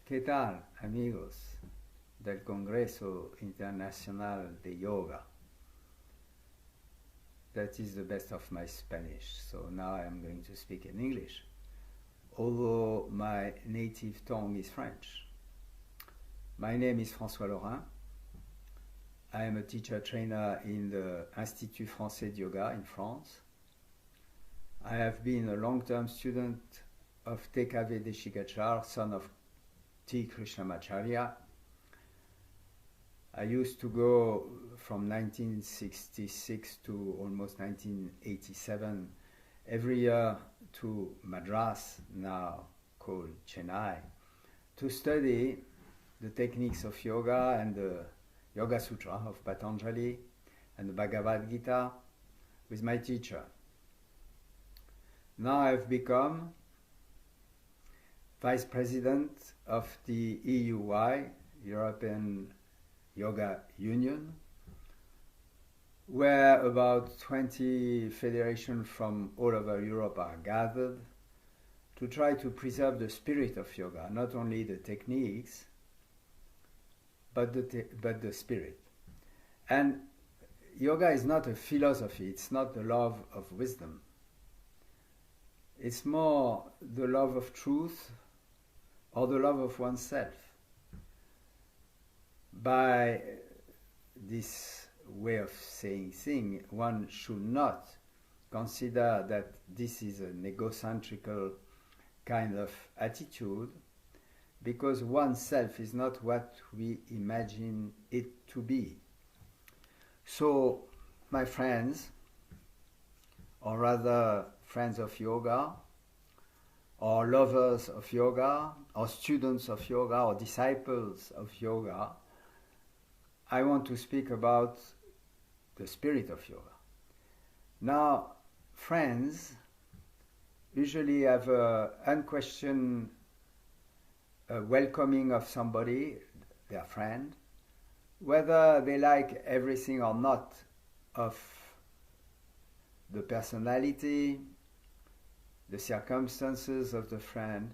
¿Qué tal, amigos del Congreso Internacional de Yoga? That is the best of my Spanish, so now I am going to speak in English, although my native tongue is French. My name is François Lorin. I am a teacher trainer in the Institut Français de Yoga in France. I have been a long-term student of TKV Deshikachar, son of T. Krishnamacharya. I used to go from 1966 to almost 1987 every year to Madras, now called Chennai, to study the techniques of yoga and the Yoga Sutra of Patanjali and the Bhagavad Gita with my teacher. Now I've become vice president of the EUY, European Yoga Union, where about 20 federations from all over Europe are gathered to try to preserve the spirit of yoga, not only the techniques, but the spirit. And yoga is not a philosophy, it's not the love of wisdom. It's more the love of truth or the love of oneself. By this way of saying things, one should not consider that this is an egocentrical kind of attitude, because oneself is not what we imagine it to be. So, my friends, or rather friends of yoga, or lovers of yoga, or students of yoga, or disciples of yoga, I want to speak about the spirit of yoga. Now, friends usually have an unquestioned welcoming of somebody, their friend, whether they like everything or not of the personality, the circumstances of the friend.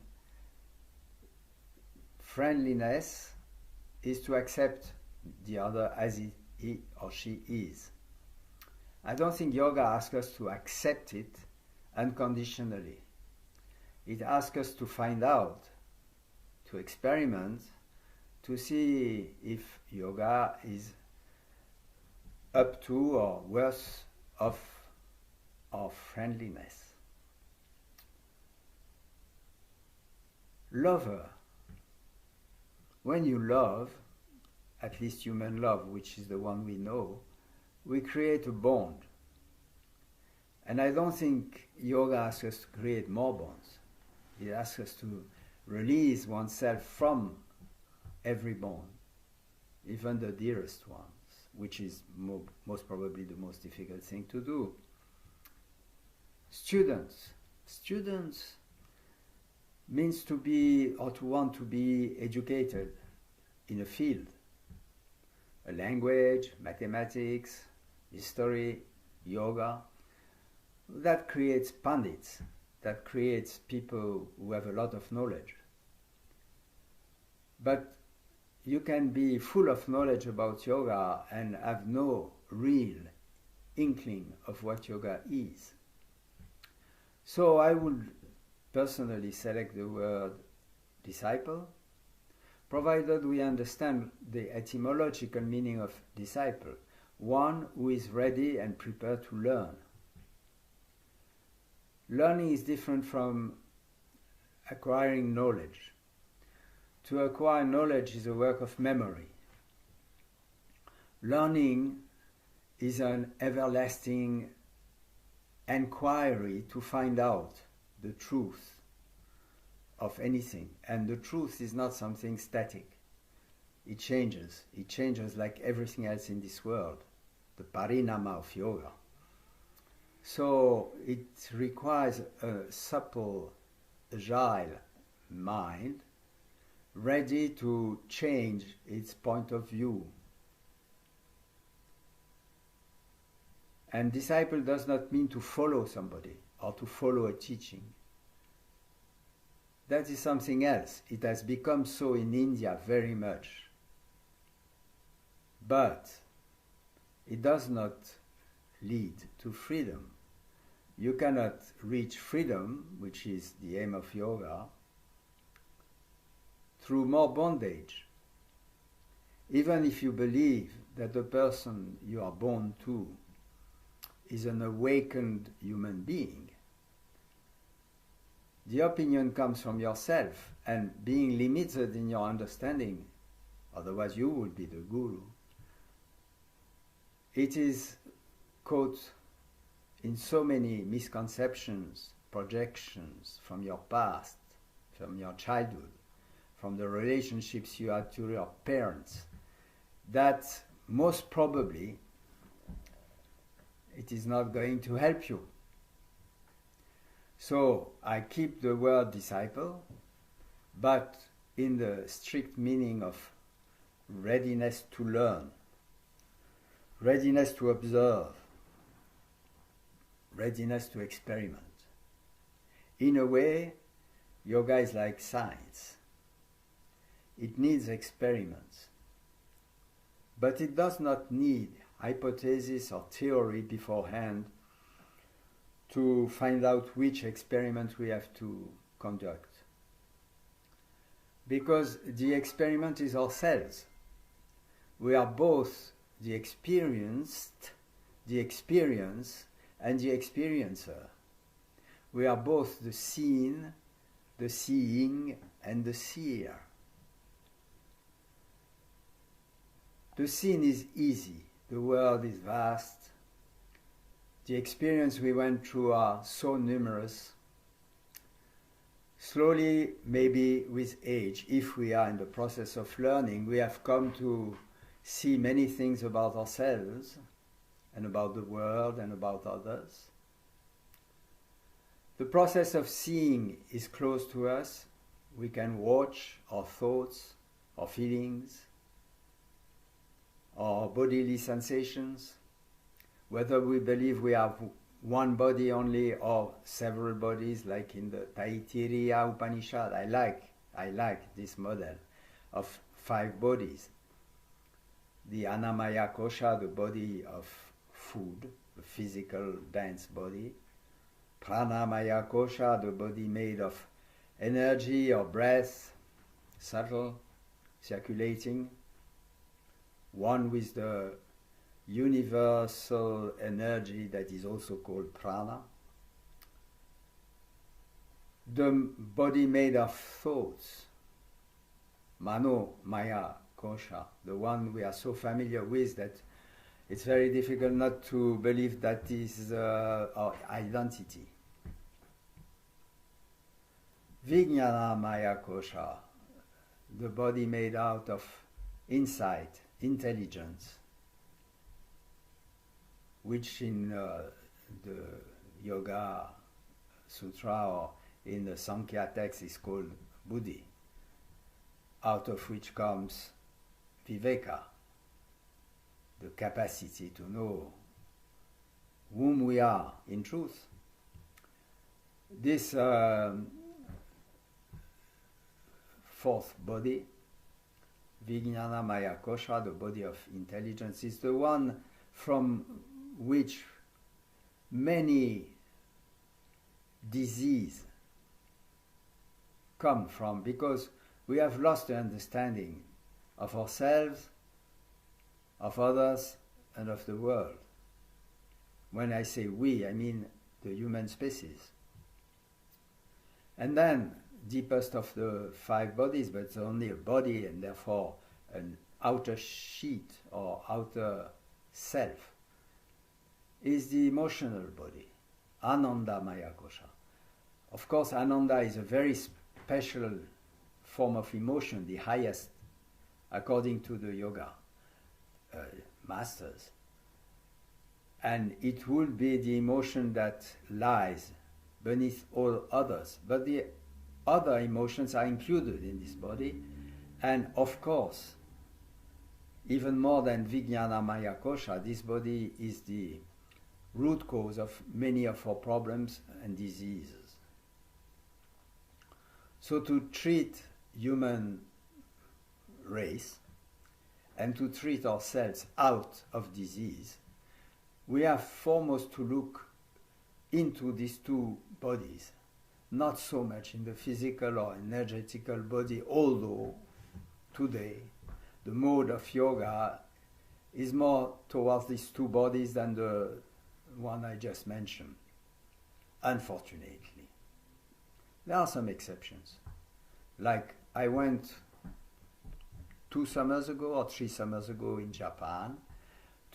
Friendliness is to accept the other as he or she is. I don't think yoga asks us to accept it unconditionally. It asks us to find out, to experiment, to see if yoga is up to or worth of friendliness. Lover. When you love, at least human love, which is the one we know, we create a bond. And I don't think yoga asks us to create more bonds. It asks us to release oneself from every bond, even the dearest ones, which is most probably the most difficult thing to do. Students means to be or to want to be educated in a field, a language, mathematics, history, yoga. That creates pandits, that creates people who have a lot of knowledge. But you can be full of knowledge about yoga and have no real inkling of what yoga is. So I would personally select the word disciple, provided we understand the etymological meaning of disciple, one who is ready and prepared to learn. Learning is different from acquiring knowledge. To acquire knowledge is a work of memory. Learning is an everlasting inquiry to find out the truth of anything. And the truth is not something static. It changes. It changes like everything else in this world. The parinama of yoga. So it requires a supple, agile mind, ready to change its point of view. And disciple does not mean to follow somebody or to follow a teaching. that is something else. It has become so in India very much. But it does not lead to freedom. You cannot reach freedom, which is the aim of yoga, through more bondage. Even if you believe that the person you are born to is an awakened human being, the opinion comes from yourself, and being limited in your understanding, otherwise you would be the guru, it is caught in so many misconceptions, projections from your past, from your childhood, from the relationships you had to your parents, that most probably it is not going to help you. So I keep the word disciple, but in the strict meaning of readiness to learn, readiness to observe, readiness to experiment. In a way, yoga is like science. It needs experiments. But it does not need hypothesis or theory beforehand to find out which experiment we have to conduct. Because the experiment is ourselves. We are both the experienced, the experience, and the experiencer. We are both the seen, the seeing, and the seer. The seen is easy. The world is vast. The experience we went through are so numerous. Slowly, maybe with age, if we are in the process of learning, we have come to see many things about ourselves and about the world and about others. The process of seeing is close to us. We can watch our thoughts, our feelings, our bodily sensations, whether we believe we have one body only or several bodies, like in the Taittiriya Upanishad. I like this model of 5 bodies. The Annamaya Kosha, the body of food, the physical dense body. Pranamaya Kosha, the body made of energy or breath, subtle, circulating. One with the universal energy that is also called prana. The body made of thoughts, mano, maya, kosha, the one we are so familiar with that it's very difficult not to believe that is our identity. Vijnana maya kosha, the body made out of insight, intelligence, which in the Yoga Sutra or in the Sankhya text is called buddhi, out of which comes viveka, the capacity to know whom we are in truth. This fourth body, Vijnana Maya Kosha, the body of intelligence, is the one from which many diseases come from, because we have lost the understanding of ourselves, of others, and of the world. When I say we, I mean the human species. And then, deepest of the 5 bodies, but it's only a body and therefore an outer sheet or outer self, is the emotional body, Ananda Maya Kosha. Of course, Ananda is a very special form of emotion, the highest, according to the yoga masters. And it will be the emotion that lies beneath all others. But the other emotions are included in this body. And of course, even more than Vijnana Maya Kosha, this body is the root cause of many of our problems and diseases. So to treat human race and to treat ourselves out of disease, we have foremost to look into these two bodies, not so much in the physical or energetical body, although today the mode of yoga is more towards these two bodies than the one I just mentioned, unfortunately. There are some exceptions. Like I went 2 summers ago or 3 summers ago in Japan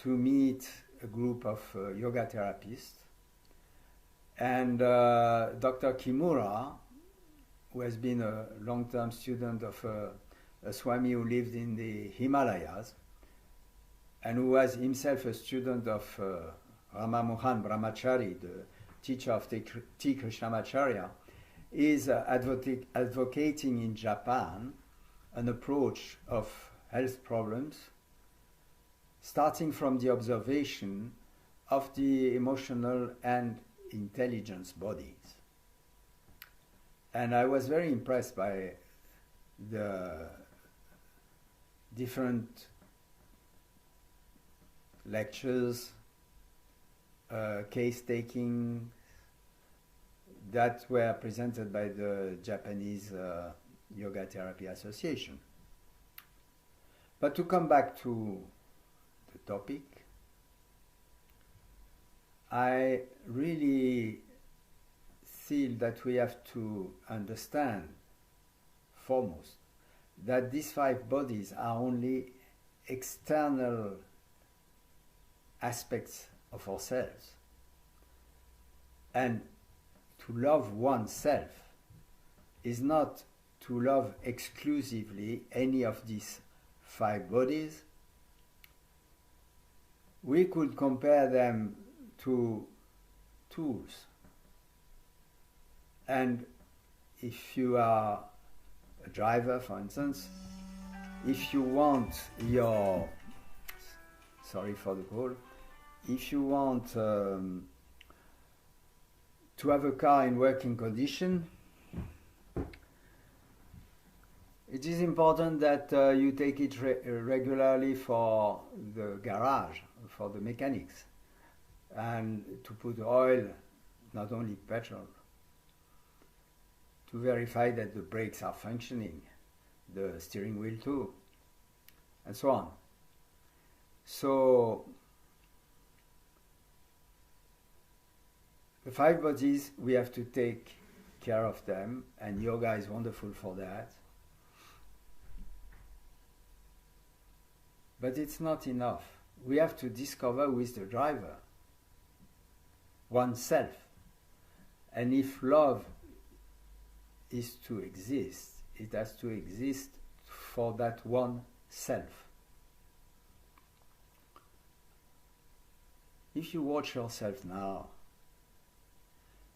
to meet a group of yoga therapists, and Dr. Kimura, who has been a long-term student of a Swami who lived in the Himalayas and who was himself a student of Rama Mohan Brahmachari, the teacher of T. Krishnamacharya, is advocating in Japan an approach of health problems starting from the observation of the emotional and intelligence bodies. And I was very impressed by the different lectures, case taking that were presented by the Japanese Yoga Therapy Association. But to come back to the topic, I really feel that we have to understand foremost that these 5 bodies are only external aspects of ourselves. And to love oneself is not to love exclusively any of these 5 bodies. We could compare them to tools. And if you are a driver, for instance, if you want your, sorry for the call, if you want to have a car in working condition, it is important that you take it regularly for the garage, for the mechanics, and to put oil, not only petrol, to verify that the brakes are functioning, the steering wheel too, and so on. So the 5 bodies, we have to take care of them, and yoga is wonderful for that. But it's not enough. We have to discover who is the driver, oneself. And if love is to exist, it has to exist for that one self. If you watch yourself now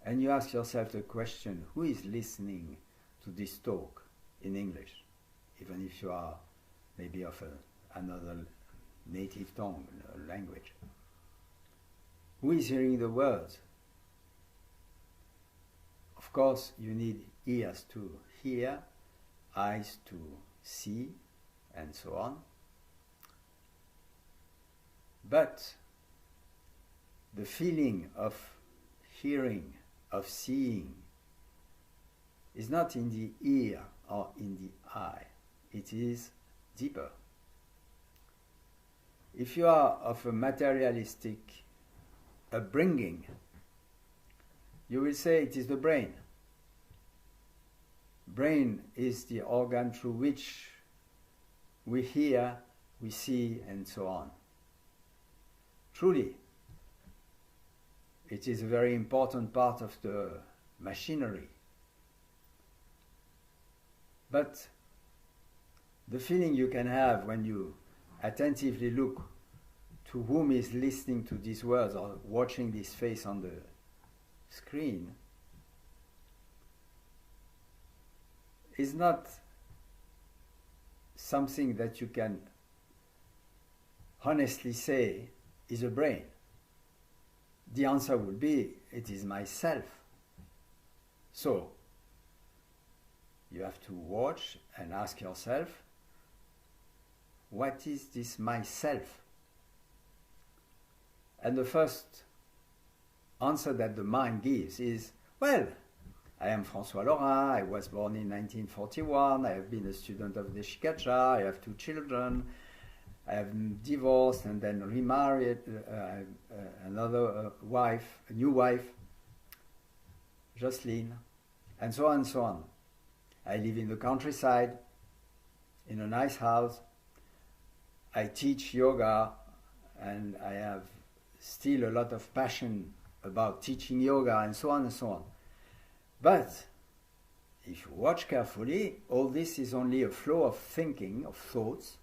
and you ask yourself the question, who is listening to this talk in English, even if you are maybe of another native tongue, language, who is hearing the words? Of course, you need ears to hear, eyes to see, and so on. But the feeling of hearing, of seeing, is not in the ear or in the eye. It is deeper. If you are of a materialistic upbringing, you will say it is the brain. Brain is the organ through which we hear, we see, and so on. Truly, it is a very important part of the machinery. But the feeling you can have when you attentively look to whom is listening to these words or watching this face on the screen is not something that you can honestly say is a brain. The answer would be, it is myself. So, You have to watch and ask yourself, what is this myself? And the first answer that the mind gives is, well, I am François Lorin, I was born in 1941, I have been a student of the Shikacha, I have 2 children, I have divorced and then remarried, another wife, a new wife, Jocelyn, and so on and so on. I live in the countryside, in a nice house. I teach yoga, and I have still a lot of passion about teaching yoga, and so on and so on. But if you watch carefully, all this is only a flow of thinking, of thoughts,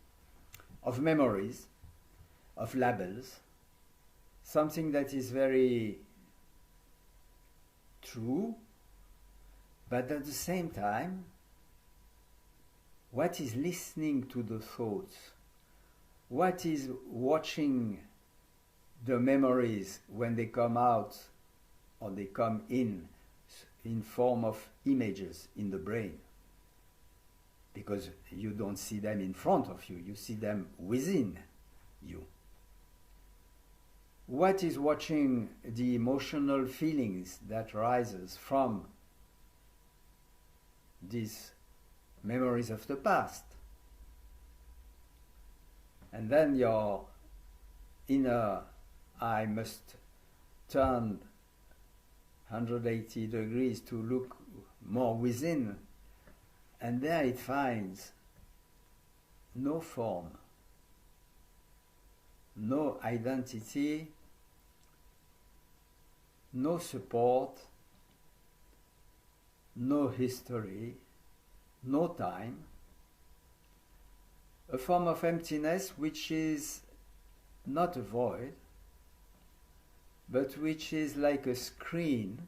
of memories, of labels, something that is very true, but at the same time, what is listening to the thoughts? What is watching the memories when they come out or they come in form of images in the brain? Because you don't see them in front of you, you see them within you. What is watching the emotional feelings that rises from these memories of the past? And then your inner eye must turn 180 degrees to look more within, and there it finds no form, no identity, no support, no history, no time, a form of emptiness which is not a void, but which is like a screen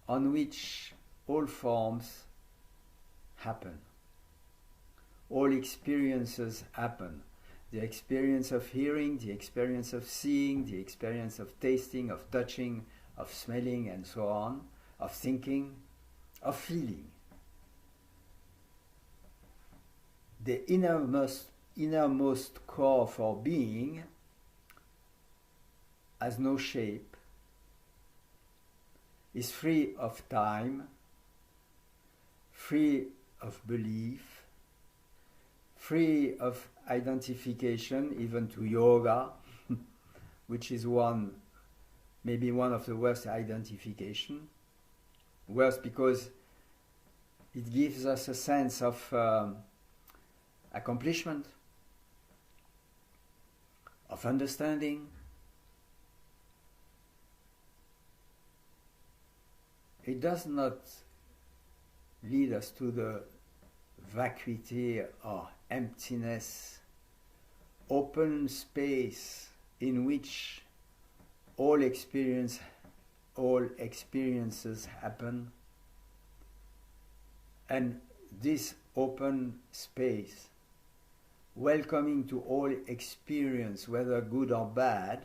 on which all forms happen, all experiences happen. The experience of hearing, the experience of seeing, the experience of tasting, of touching, of smelling, and so on, of thinking, of feeling. The innermost core for being has no shape, is free of time, free of belief, free of identification, even to yoga, which is maybe one of the worst identification. Worst because it gives us a sense of accomplishment, of understanding. It does not lead us to the vacuity or emptiness, open space in which all experiences happen, and this open space, welcoming to all experience, whether good or bad,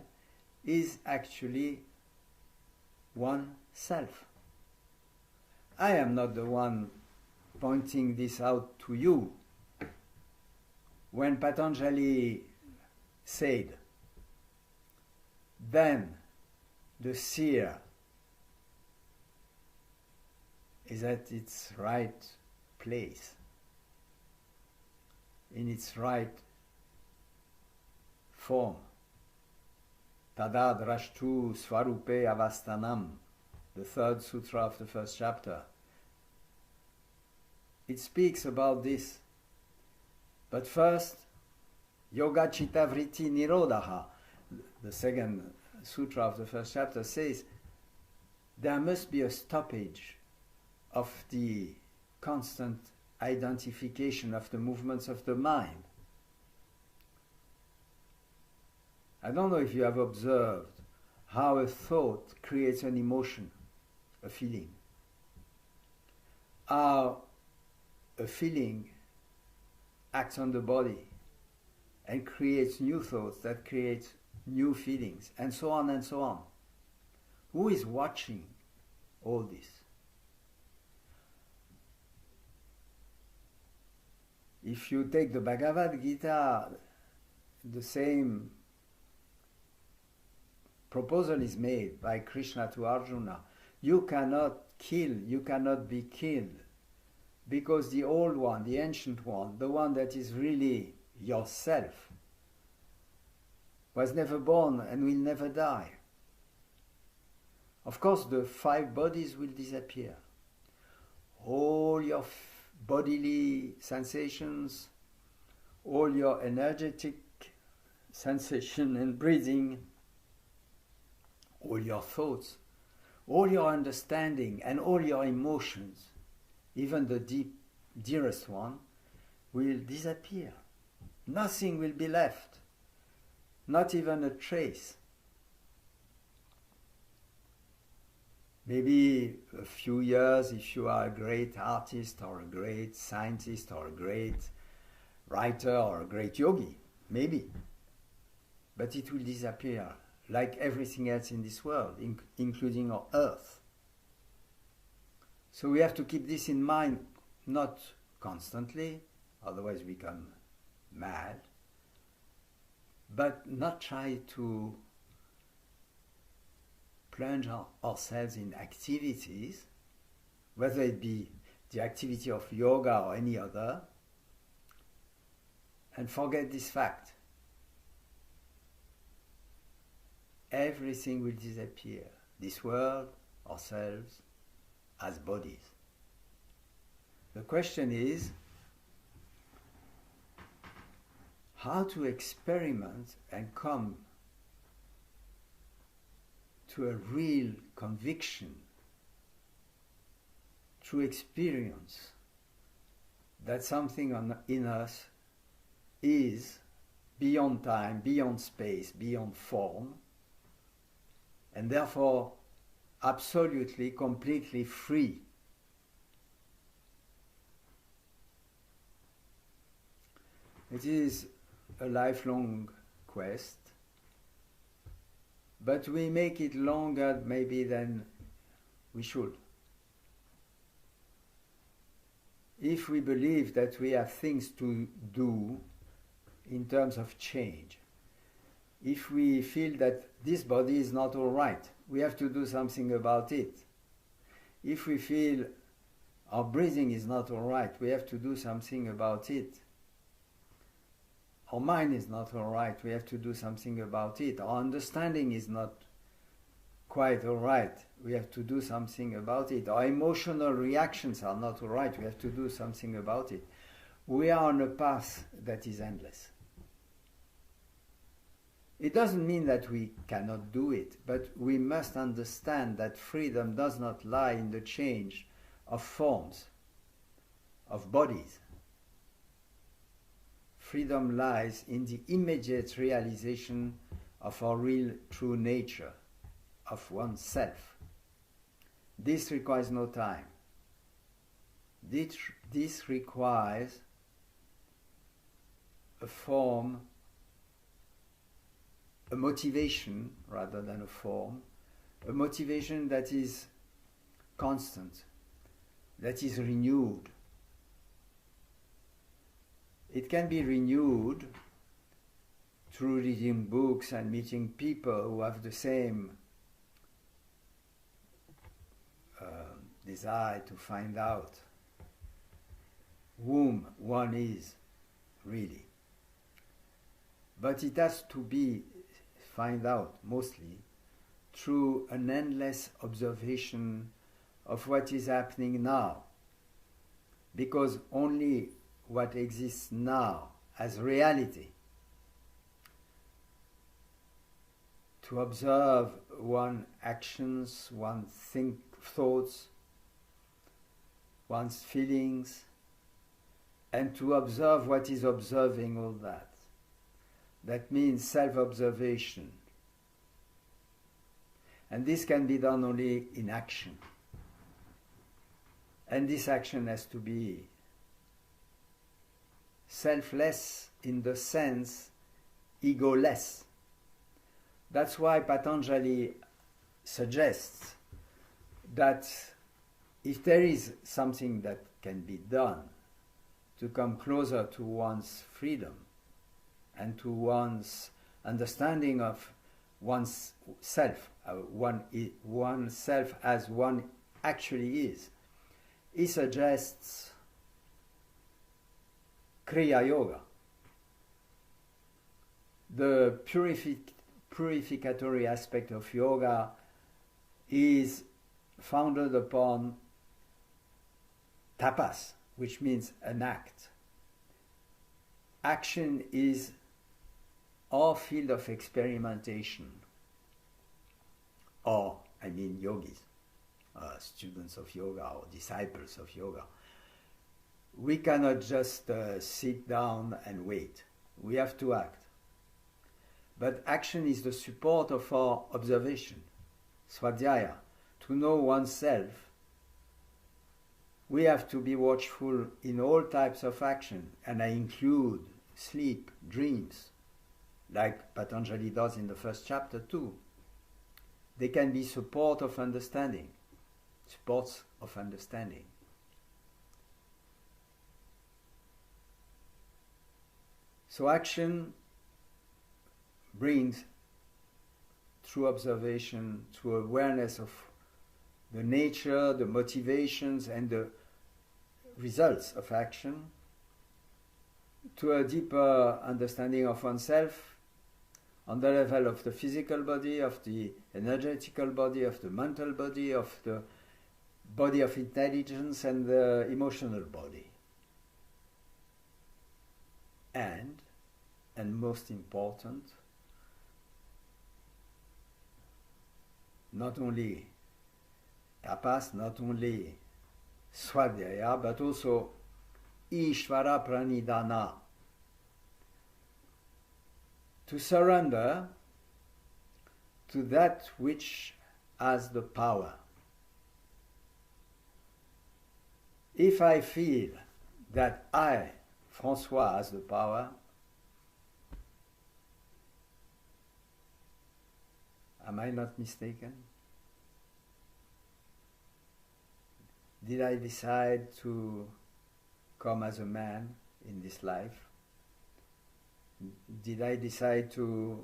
is actually one self. I am not the one pointing this out to you. When Patanjali said, then the seer is at its right place, in its right form. Tada drashtu swarupe avastanam, the third sutra of the first chapter. It speaks about this. But first, yoga chitta vritti nirodha, the second sutra of the first chapter, says there must be a stoppage of the constant identification of the movements of the mind. I don't know if you have observed how a thought creates an emotion, a feeling. How a feeling acts on the body and creates new thoughts that create new feelings, and so on and so on. Who is watching all this? If you take the Bhagavad Gita, the same proposal is made by Krishna to Arjuna. You cannot kill, you cannot be killed, because the old one, the ancient one, the one that is really yourself, was never born and will never die. Of course, the 5 bodies will disappear. All your bodily sensations, all your energetic sensation and breathing, all your thoughts, all your understanding and all your emotions, even the dearest one, will disappear. Nothing will be left, not even a trace. Maybe a few years if you are a great artist or a great scientist or a great writer or a great yogi, maybe. But it will disappear like everything else in this world, including our earth. So we have to keep this in mind, not constantly, otherwise we become mad, but not try to plunge ourselves in activities, whether it be the activity of yoga or any other, and forget this fact. Everything will disappear. This world, ourselves, as bodies. The question is how to experiment and come to a real conviction, true experience, that something in us is beyond time, beyond space, beyond form, and therefore absolutely, completely free. It is a lifelong quest, but we make it longer maybe than we should. If we believe that we have things to do in terms of change, if we feel that this body is not all right, we have to do something about it. If we feel our breathing is not all right, we have to do something about it. Our mind is not all right, we have to do something about it. Our understanding is not quite all right, we have to do something about it. Our emotional reactions are not all right, we have to do something about it. We are on a path that is endless. It doesn't mean that we cannot do it, but we must understand that freedom does not lie in the change of forms, of bodies. Freedom lies in the immediate realization of our real true nature, of oneself. This requires no time. This requires a form, a motivation rather than a form, a motivation that is constant, that is renewed. It can be renewed through reading books and meeting people who have the same desire to find out whom one is really. But it has to be find out mostly through an endless observation of what is happening now, because only what exists now as reality, to observe one's actions, one's thoughts, one's feelings, and to observe what is observing all that. That means self-observation. And this can be done only in action. And this action has to be selfless in the sense egoless. That's why Patanjali suggests that if there is something that can be done to come closer to one's freedom and to one's understanding of one's self, oneself as one actually is. He suggests Kriya Yoga, the purificatory aspect of yoga is founded upon tapas, which means an act. Action is our field of experimentation, or, I mean, yogis, students of yoga or disciples of yoga. We cannot just sit down and wait. We have to act. But action is the support of our observation, swadhyaya. To know oneself, we have to be watchful in all types of action, and I include sleep, dreams, like Patanjali does in the first chapter too. They can be support of understanding, supports of understanding. So action brings, through observation, through awareness of the nature, the motivations, and the results of action, to a deeper understanding of oneself on the level of the physical body, of the energetical body, of the mental body, of the body of intelligence, and the emotional body. And most important, not only tapas, not only swadhyaya, but also Ishvara pranidhana, to surrender to that which has the power. If I feel that I, François, has the power, am I not mistaken? Did I decide to come as a man in this life? Did I decide to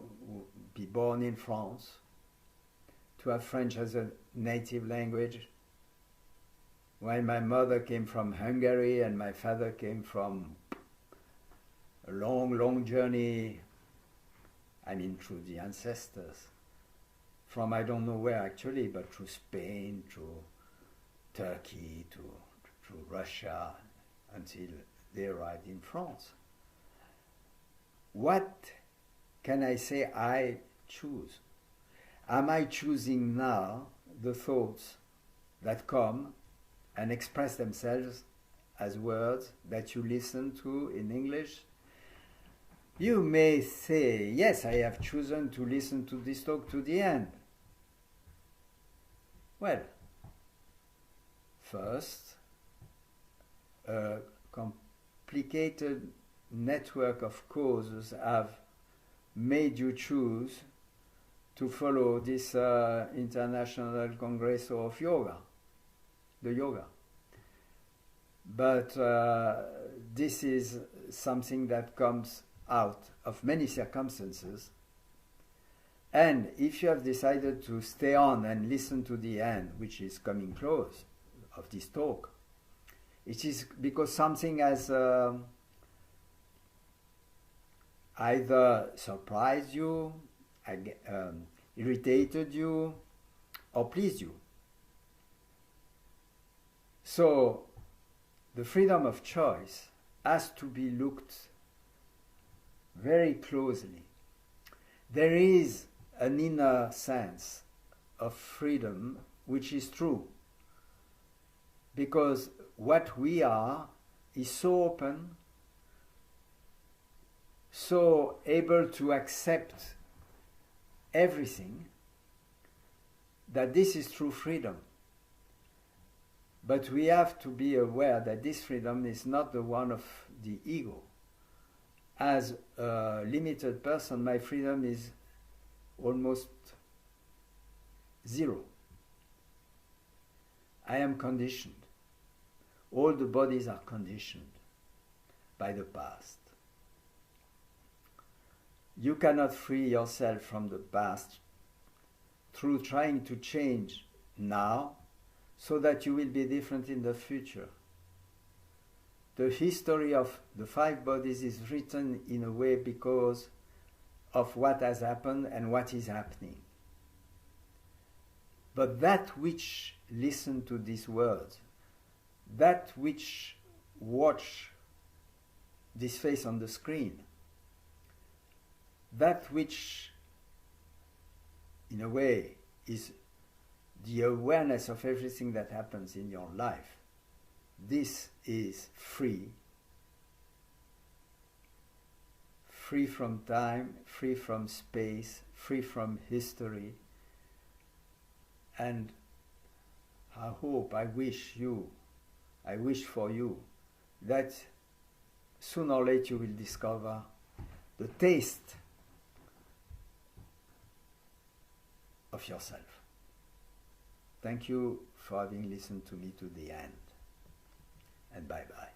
be born in France, to have French as a native language, while my mother came from Hungary and my father came from a long, long journey, I mean through the ancestors, from I don't know where actually, but through Spain, through Turkey, through Russia, until they arrived in France. What can I say I choose? Am I choosing now the thoughts that come and express themselves as words that you listen to in English? You may say, yes, I have chosen to listen to this talk to the end. Well, first, a complicated network of causes have made you choose to follow this International Congreso of Yoga, the yoga. But this is something that comes out of many circumstances. And if you have decided to stay on and listen to the end, which is coming close of this talk, it is because something has either surprised you, irritated you, or pleased you. So the freedom of choice has to be looked very closely. There is an inner sense of freedom which is true, because what we are is so open, so able to accept everything, that this is true freedom. But we have to be aware that this freedom is not the one of the ego. As a limited person, my freedom is almost zero. I am conditioned. All the bodies are conditioned. by the past. You cannot free yourself from the past through trying to change now so that you will be different in the future. The history of the 5 bodies is written in a way because of what has happened and what is happening. But that which listen to these words, that which watch this face on the screen, that which in a way is the awareness of everything that happens in your life, this is free. Free from time, free from space, free from history. And I hope, I wish for you that sooner or later you will discover the taste of yourself. Thank you for having listened to me to the end. And bye-bye.